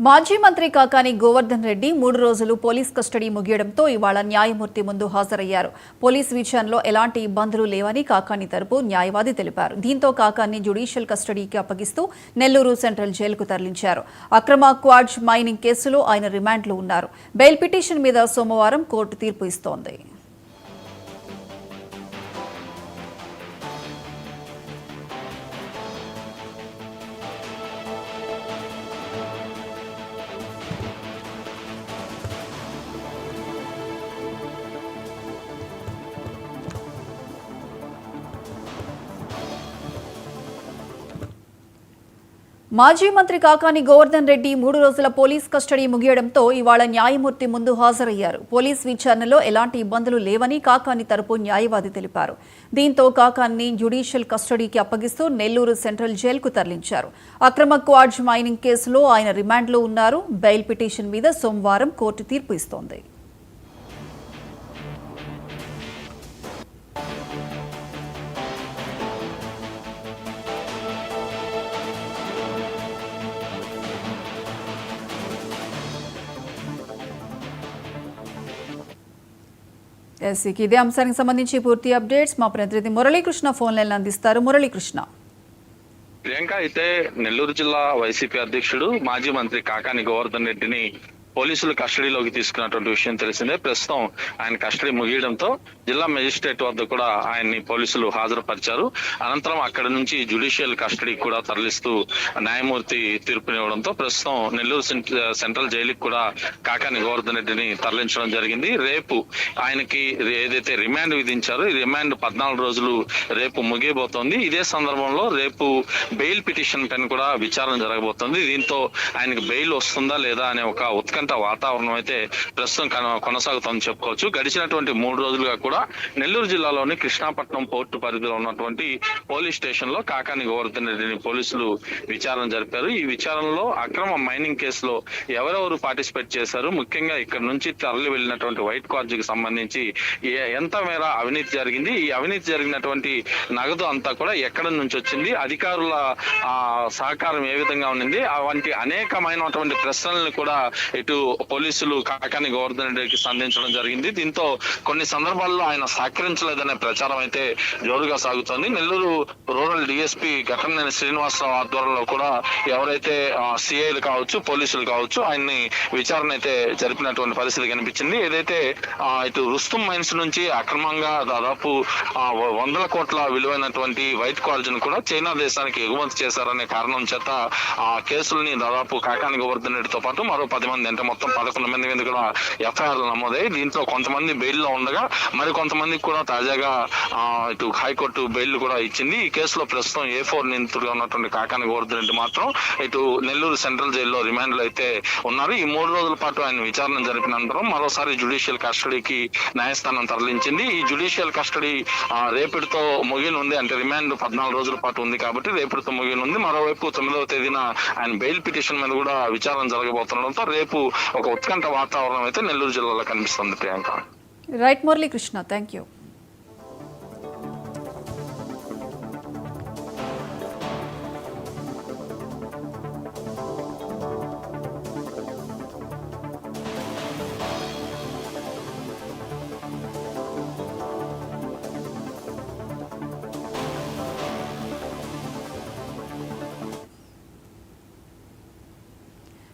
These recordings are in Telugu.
మాజీ మంత్రి కాకాని గోవర్ధన్ రెడ్డి 3 రోజులు పోలీస్ కస్టడీ ముగియడంతో ఇవాళ న్యాయమూర్తి ముందు హాజరయ్యారు. పోలీస్ విచారణలో ఎలాంటి ఇబ్బందులు లేవని కాకాని తరపు న్యాయవాది తెలిపారు. దీంతో కాకాని జ్యుడిషియల్ కస్టడీకి అప్పగిస్తూ నెల్లూరు సెంట్రల్ జైలుకు తరలించారు. అక్రమ క్వాడ్జ్ మైనింగ్ కేసులో ఆయన రిమాండ్లో ఉన్నారు. బెయిల్ పిటిషన్ మీద సోమవారం కోర్టు తీర్పు ఇస్తోంది. మాజీ మంత్రి కాకాని గోవర్ధన్ రెడ్డి 3 రోజుల పోలీస్ కస్టడీ ముగియడంతో ఇవాళ న్యాయమూర్తి ముందు హాజరయ్యారు. పోలీస్ విచారణలో ఎలాంటి ఇబ్బందులు లేవని కాకాని తరపు న్యాయవాది తెలిపారు. దీంతో కాకాని జ్యుడిషియల్ కస్టడీకి అప్పగిస్తూ నెల్లూరు సెంట్రల్ జైలుకు తరలించారు. అక్రమ క్వాడ్జ్ మైనింగ్ కేసులో ఆయన రిమాండ్లో ఉన్నారు. బెయిల్ పిటిషన్ మీద సోమవారం కోర్టు తీర్పు ఇస్తోంది. ఇదే అంశానికి సంబంధించి పూర్తి అప్డేట్స్ మా ప్రతినిధి మురళీకృష్ణ ఫోన్ లైన్ అందిస్తారు. మురళీకృష్ణ. ప్రియాంక, అయితే నెల్లూరు జిల్లా వైసీపీ అధ్యక్షుడు మాజీ మంత్రి కాకాని గోవర్ధన్ రెడ్డిని పోలీసులు కస్టడీలోకి తీసుకున్నటువంటి విషయం తెలిసిందే. ప్రస్తుతం ఆయన కస్టడీ ముగియడంతో జిల్లా మెజిస్ట్రేట్ వద్ద కూడా ఆయన్ని పోలీసులు హాజరుపరిచారు. అనంతరం అక్కడి నుంచి జ్యుడిషియల్ కస్టడీకి కూడా తరలిస్తూ న్యాయమూర్తి తీర్పునివ్వడంతో ప్రస్తుతం నెల్లూరు సెంట్రల్ జైలుకి కూడా కాకాని గోవర్ధన్ రెడ్డిని తరలించడం జరిగింది. రేపు ఆయనకి ఏదైతే రిమాండ్ విధించారో ఈ రిమాండ్ 14 రోజులు రేపు ముగియబోతోంది. ఇదే సందర్భంలో రేపు బెయిల్ పిటిషన్ పైన కూడా విచారణ జరగబోతోంది. దీంతో ఆయనకి బెయిల్ వస్తుందా లేదా అనే ఒక ఉత్కంఠ వాతావరణం అయితే ప్రస్తుతం కొనసాగుతుందని చెప్పుకోవచ్చు. గడిచినటువంటి 3 రోజులుగా కూడా నెల్లూరు జిల్లాలోని కృష్ణాపట్నం పోర్టు పరిధిలో ఉన్నటువంటి పోలీస్ స్టేషన్ లో కాకాని గోవర్ధన్ రెడ్డిని పోలీసులు విచారణ జరిపారు. ఈ విచారణలో అక్రమ మైనింగ్ కేసులో ఎవరెవరు పార్టిసిపేట్ చేశారు, ముఖ్యంగా ఇక్కడ నుంచి తరలి వెళ్ళినటువంటి వైట్ కార్జ్ కి సంబంధించి ఎంత మేర అవినీతి జరిగింది, ఈ అవినీతి జరిగినటువంటి నగదు అంతా కూడా ఎక్కడి నుంచి వచ్చింది, అధికారుల సహకారం ఏ విధంగా ఉన్నింది, అవంటి అనేకమైనటువంటి ప్రశ్నలను కూడా ఇటు పోలీసులు కాకాని గోవర్ధన్ రెడ్డికి సంధించడం జరిగింది. దీంతో కొన్ని సందర్భాల్లో ఆయన సహకరించలేదనే ప్రచారం అయితే జోరుగా సాగుతోంది. నెల్లూరు రూరల్ డిఎస్పీ ఘటనేని శ్రీనివాసరావు ఆధ్వర్యంలో కూడా ఎవరైతే సిఐలు కావచ్చు, పోలీసులు కావచ్చు, ఆయన్ని విచారణ అయితే జరిపినటువంటి పరిస్థితి కనిపించింది. ఏదైతే ఇటు రుస్తుం మైన్స్ నుంచి అక్రమంగా దాదాపు 100 కోట్ల విలువైనటువంటి వైట్ క్వార్జ్ ను కూడా చైనా దేశానికి ఎగుమతి చేశారనే కారణం చేత ఆ కేసుల్ని దాదాపు కాకాని గోవర్ధన్ రెడ్డితో పాటు మరో 10 మంది అంటే మొత్తం 11 మంది మీద కూడా ఎఫ్ఐఆర్లు నమోదయ్యాయి. దీంట్లో కొంతమంది బెయిల్లో ఉండగా మరి కొంతమందికి కూడా తాజాగా ఇటు హైకోర్టు బెయిల్ కూడా ఇచ్చింది. ఈ కేసులో ప్రస్తుతం A4 నిందితుడుగా ఉన్నటువంటి కాకాని గోవర్ధన్ రెడ్డి మాత్రం ఇటు నెల్లూరు సెంట్రల్ జైల్లో రిమాండ్ లో అయితే ఉన్నారు. ఈ 3 రోజుల పాటు ఆయన విచారణ జరిపిన అనంతరం మరోసారి జ్యుడిషియల్ కస్టడీకి న్యాయస్థానం తరలించింది. ఈ జ్యుడిషియల్ కస్టడీ రేపటితో ముగియనుంది. అంటే రిమాండ్ 14 రోజుల పాటు ఉంది కాబట్టి రేపటితో ముగియనుంది. మరోవైపు 9వ తేదీన ఆయన బెయిల్ పిటిషన్ మీద కూడా విచారణ జరగబోతుండడంతో రేపు ఒక ఉత్కంఠ వాతావరణం అయితే నెల్లూరు జిల్లాలో కనిపిస్తుంది. Priyanka. Right Muralikrishna, thank you.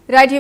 Right.